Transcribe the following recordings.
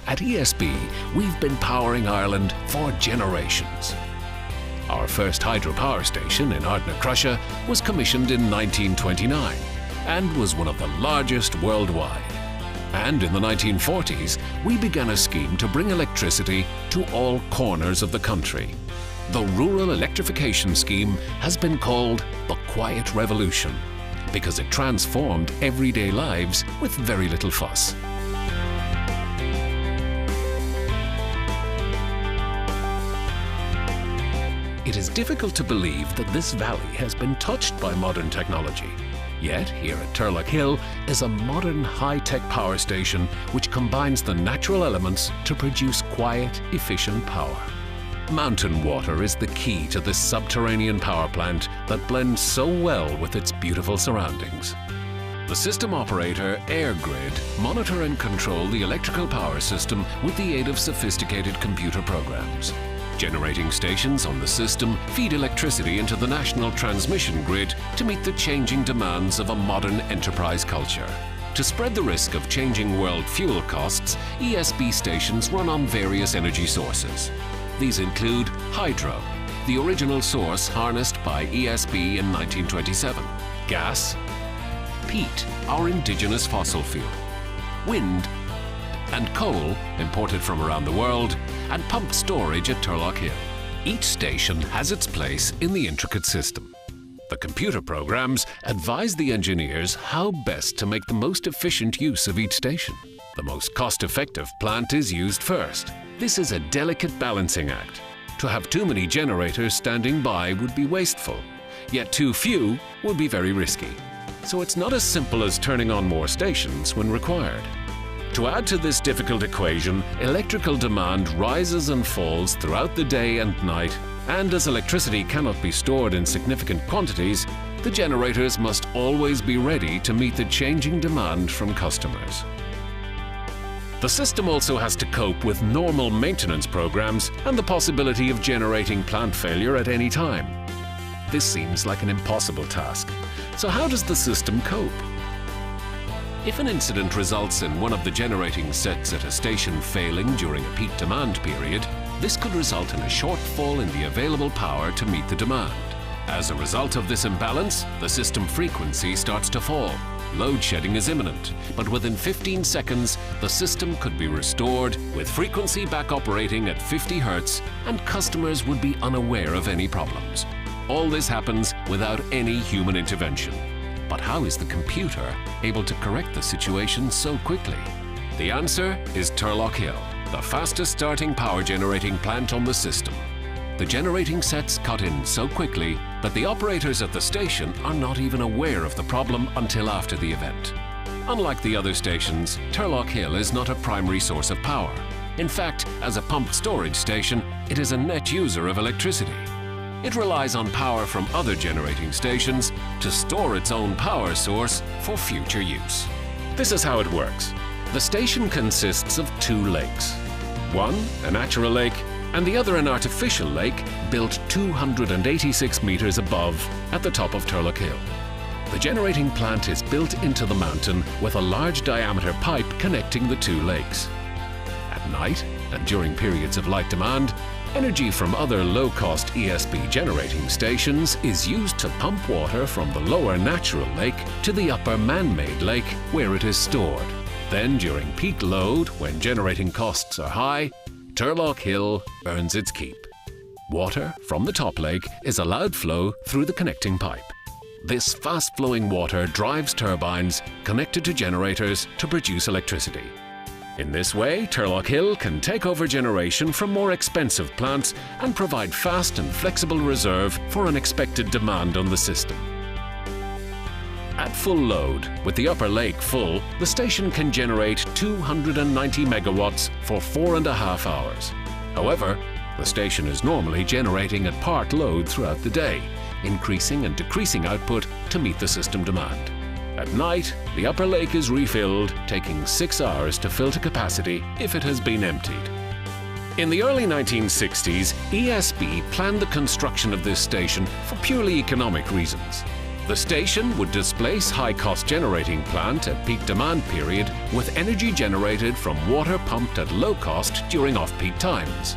At ESB, we've been powering Ireland for generations. Our first hydropower station in Ardnacrusha was commissioned in 1929 and was one of the largest worldwide. And in the 1940s, we began a scheme to bring electricity to all corners of the country. The Rural Electrification Scheme has been called the Quiet Revolution because it transformed everyday lives with very little fuss. It is difficult to believe that this valley has been touched by modern technology. Yet, here at Turlock Hill is a modern high-tech power station which combines the natural elements to produce quiet, efficient power. Mountain water is the key to this subterranean power plant that blends so well with its beautiful surroundings. The system operator, AirGrid, monitor and control the electrical power system with the aid of sophisticated computer programs. Generating stations on the system feed electricity into the national transmission grid to meet the changing demands of a modern enterprise culture. To spread the risk of changing world fuel costs, ESB stations run on various energy sources. These include hydro, the original source harnessed by ESB in 1927, gas, peat, our indigenous fossil fuel, wind, and coal, imported from around the world, and pumped storage at Turlock Hill. Each station has its place in the intricate system. The computer programs advise the engineers how best to make the most efficient use of each station. The most cost-effective plant is used first. This is a delicate balancing act. To have too many generators standing by would be wasteful, yet too few would be very risky. So it's not as simple as turning on more stations when required. To add to this difficult equation, electrical demand rises and falls throughout the day and night, and as electricity cannot be stored in significant quantities, the generators must always be ready to meet the changing demand from customers. The system also has to cope with normal maintenance programs and the possibility of generating plant failure at any time. This seems like an impossible task. So how does the system cope? If an incident results in one of the generating sets at a station failing during a peak demand period, this could result in a shortfall in the available power to meet the demand. As a result of this imbalance, the system frequency starts to fall. Load shedding is imminent, but within 15 seconds, the system could be restored with frequency back operating at 50 Hz, and customers would be unaware of any problems. All this happens without any human intervention. But how is the computer able to correct the situation so quickly? The answer is Turlock Hill, the fastest starting power generating plant on the system. The generating sets cut in so quickly that the operators at the station are not even aware of the problem until after the event. Unlike the other stations, Turlock Hill is not a primary source of power. In fact, as a pumped storage station, it is a net user of electricity. It relies on power from other generating stations to store its own power source for future use. This is how it works. The station consists of two lakes. One, a natural lake, and the other an artificial lake built 286 meters above at the top of Turlock Hill. The generating plant is built into the mountain with a large diameter pipe connecting the two lakes. At night, and during periods of light demand, energy from other low-cost ESB generating stations is used to pump water from the lower natural lake to the upper man-made lake where it is stored. Then, during peak load, when generating costs are high, Turlock Hill earns its keep. Water from the top lake is allowed flow through the connecting pipe. This fast-flowing water drives turbines connected to generators to produce electricity. In this way, Turlock Hill can take over generation from more expensive plants and provide fast and flexible reserve for unexpected demand on the system. At full load, with the upper lake full, the station can generate 290 megawatts for 4.5 hours. However, the station is normally generating at part load throughout the day, increasing and decreasing output to meet the system demand. At night, the upper lake is refilled, taking 6 hours to fill to capacity if it has been emptied. In the early 1960s, ESB planned the construction of this station for purely economic reasons. The station would displace high-cost generating plant at peak demand period with energy generated from water pumped at low cost during off-peak times.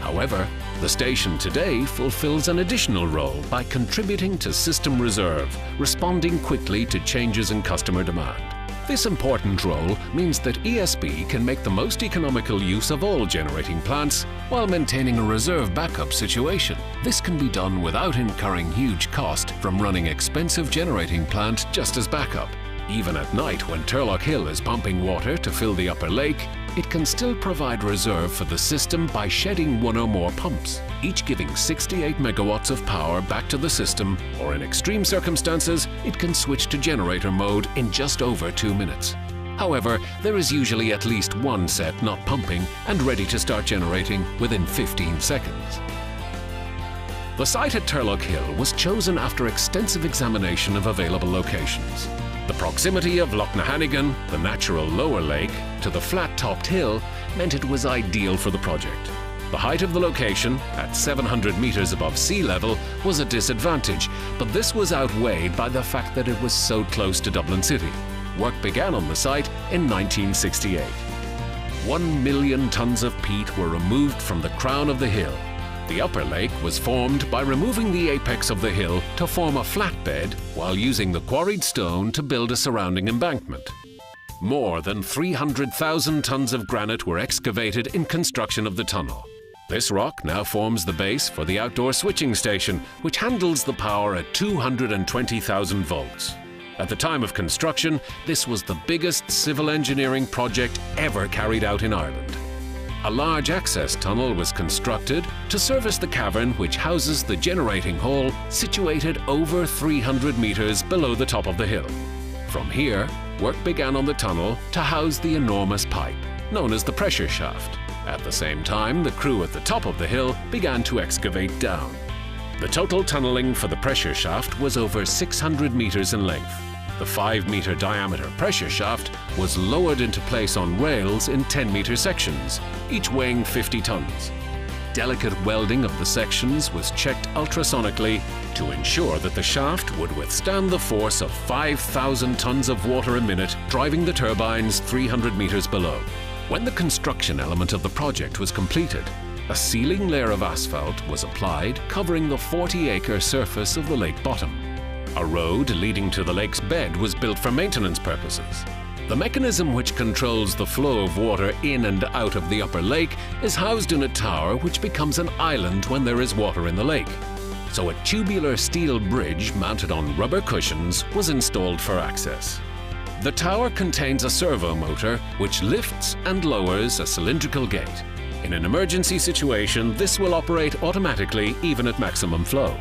However, the station today fulfills an additional role by contributing to system reserve, responding quickly to changes in customer demand. This important role means that ESB can make the most economical use of all generating plants while maintaining a reserve backup situation. This can be done without incurring huge cost from running expensive generating plant just as backup. Even at night when Turlock Hill is pumping water to fill the upper lake, it can still provide reserve for the system by shedding one or more pumps, each giving 68 megawatts of power back to the system, or in extreme circumstances, it can switch to generator mode in just over 2 minutes. However, there is usually at least one set not pumping and ready to start generating within 15 seconds. The site at Turlock Hill was chosen after extensive examination of available locations. The proximity of Loch Nahannigan, the natural lower lake, to the flat-topped hill meant it was ideal for the project. The height of the location, at 700 meters above sea level, was a disadvantage, but this was outweighed by the fact that it was so close to Dublin City. Work began on the site in 1968. 1 million tons of peat were removed from the crown of the hill. The upper lake was formed by removing the apex of the hill to form a flatbed while using the quarried stone to build a surrounding embankment. More than 300,000 tons of granite were excavated in construction of the tunnel. This rock now forms the base for the outdoor switching station, which handles the power at 220,000 volts. At the time of construction, this was the biggest civil engineering project ever carried out in Ireland. A large access tunnel was constructed to service the cavern which houses the generating hall situated over 300 meters below the top of the hill. From here, work began on the tunnel to house the enormous pipe, known as the pressure shaft. At the same time, the crew at the top of the hill began to excavate down. The total tunneling for the pressure shaft was over 600 meters in length. The 5-meter diameter pressure shaft was lowered into place on rails in 10-meter sections, each weighing 50 tons. Delicate welding of the sections was checked ultrasonically to ensure that the shaft would withstand the force of 5,000 tons of water a minute driving the turbines 300 meters below. When the construction element of the project was completed, a sealing layer of asphalt was applied covering the 40-acre surface of the lake bottom. A road leading to the lake's bed was built for maintenance purposes. The mechanism which controls the flow of water in and out of the upper lake is housed in a tower which becomes an island when there is water in the lake. So a tubular steel bridge mounted on rubber cushions was installed for access. The tower contains a servo motor which lifts and lowers a cylindrical gate. In an emergency situation, this will operate automatically even at maximum flow.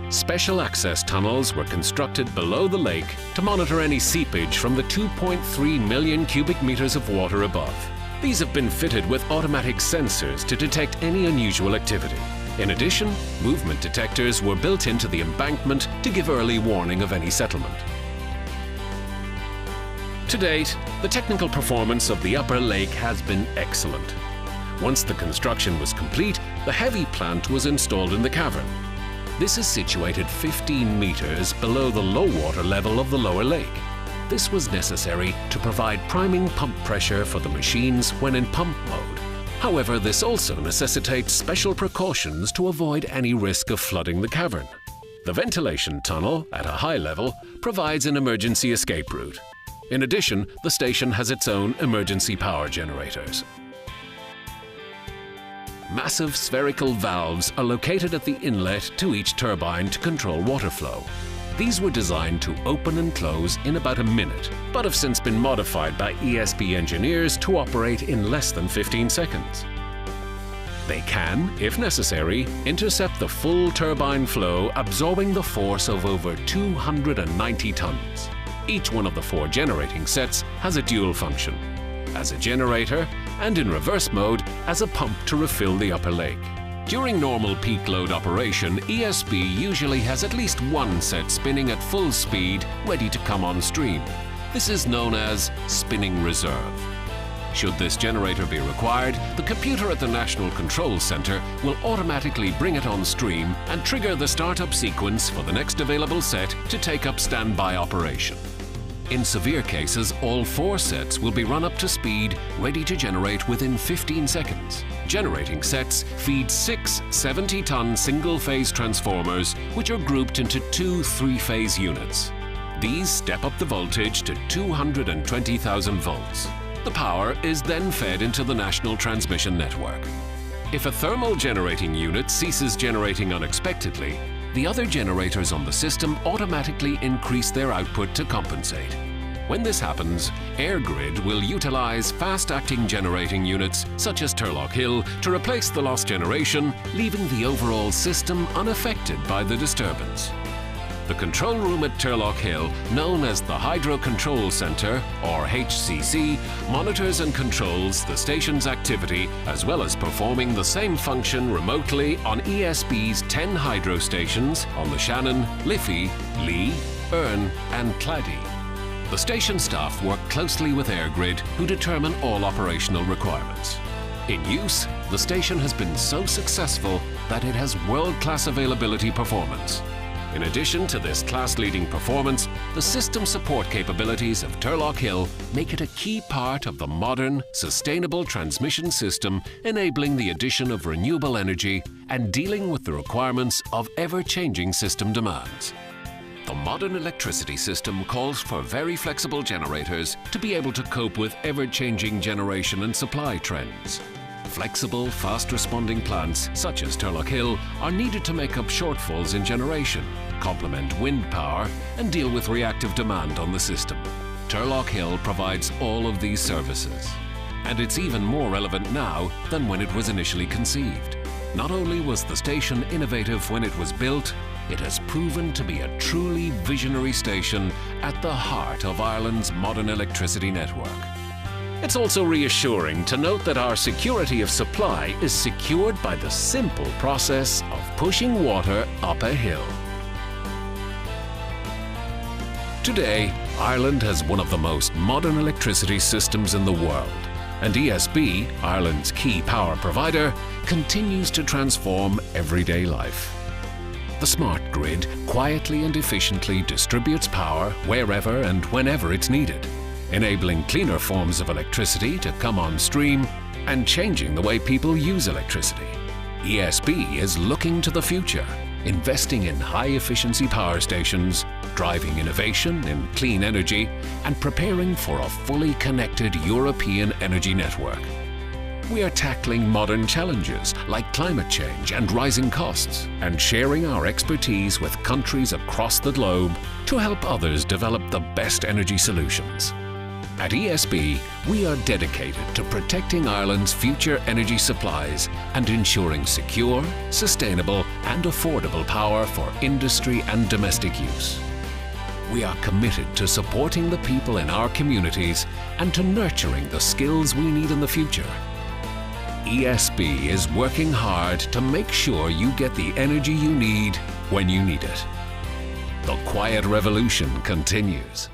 Special access tunnels were constructed below the lake to monitor any seepage from the 2.3 million cubic meters of water above. These have been fitted with automatic sensors to detect any unusual activity. In addition, movement detectors were built into the embankment to give early warning of any settlement. To date, the technical performance of the upper lake has been excellent. Once the construction was complete, the heavy plant was installed in the cavern. This is situated 15 meters below the low water level of the lower lake. This was necessary to provide priming pump pressure for the machines when in pump mode. However, this also necessitates special precautions to avoid any risk of flooding the cavern. The ventilation tunnel, at a high level, provides an emergency escape route. In addition, the station has its own emergency power generators. Massive spherical valves are located at the inlet to each turbine to control water flow. These were designed to open and close in about a minute, but have since been modified by ESB engineers to operate in less than 15 seconds. They can, if necessary, intercept the full turbine flow, absorbing the force of over 290 tons. Each one of the 4 generating sets has a dual function: as a generator, and in reverse mode as a pump to refill the upper lake. During normal peak load operation, ESB usually has at least one set spinning at full speed, ready to come on stream. This is known as spinning reserve. Should this generator be required, the computer at the National Control Centre will automatically bring it on stream and trigger the startup sequence for the next available set to take up standby operation. In severe cases, all 4 sets will be run up to speed, ready to generate within 15 seconds. Generating sets feed 6 70-ton single-phase transformers, which are grouped into 2 3-phase units. These step up the voltage to 220,000 volts. The power is then fed into the national transmission network. If a thermal generating unit ceases generating unexpectedly, the other generators on the system automatically increase their output to compensate. When this happens, EirGrid will utilize fast-acting generating units such as Turlock Hill to replace the lost generation, leaving the overall system unaffected by the disturbance. The control room at Turlock Hill, known as the Hydro Control Centre, or HCC, monitors and controls the station's activity as well as performing the same function remotely on ESB's 10 hydro stations on the Shannon, Liffey, Lee, Erne and Claddagh. The station staff work closely with EirGrid, who determine all operational requirements. In use, the station has been so successful that it has world-class availability performance. In addition to this class-leading performance, the system support capabilities of Turlock Hill make it a key part of the modern, sustainable transmission system, enabling the addition of renewable energy and dealing with the requirements of ever-changing system demands. The modern electricity system calls for very flexible generators to be able to cope with ever-changing generation and supply trends. Flexible, fast-responding plants, such as Turlock Hill, are needed to make up shortfalls in generation, complement wind power, and deal with reactive demand on the system. Turlock Hill provides all of these services. And it's even more relevant now than when it was initially conceived. Not only was the station innovative when it was built, it has proven to be a truly visionary station at the heart of Ireland's modern electricity network. It's also reassuring to note that our security of supply is secured by the simple process of pushing water up a hill. Today, Ireland has one of the most modern electricity systems in the world, and ESB, Ireland's key power provider, continues to transform everyday life. The smart grid quietly and efficiently distributes power wherever and whenever it's needed, enabling cleaner forms of electricity to come on stream and changing the way people use electricity. ESB is looking to the future, investing in high-efficiency power stations, driving innovation in clean energy, and preparing for a fully connected European energy network. We are tackling modern challenges like climate change and rising costs, and sharing our expertise with countries across the globe to help others develop the best energy solutions. At ESB, we are dedicated to protecting Ireland's future energy supplies and ensuring secure, sustainable and affordable power for industry and domestic use. We are committed to supporting the people in our communities and to nurturing the skills we need in the future. ESB is working hard to make sure you get the energy you need when you need it. The quiet revolution continues.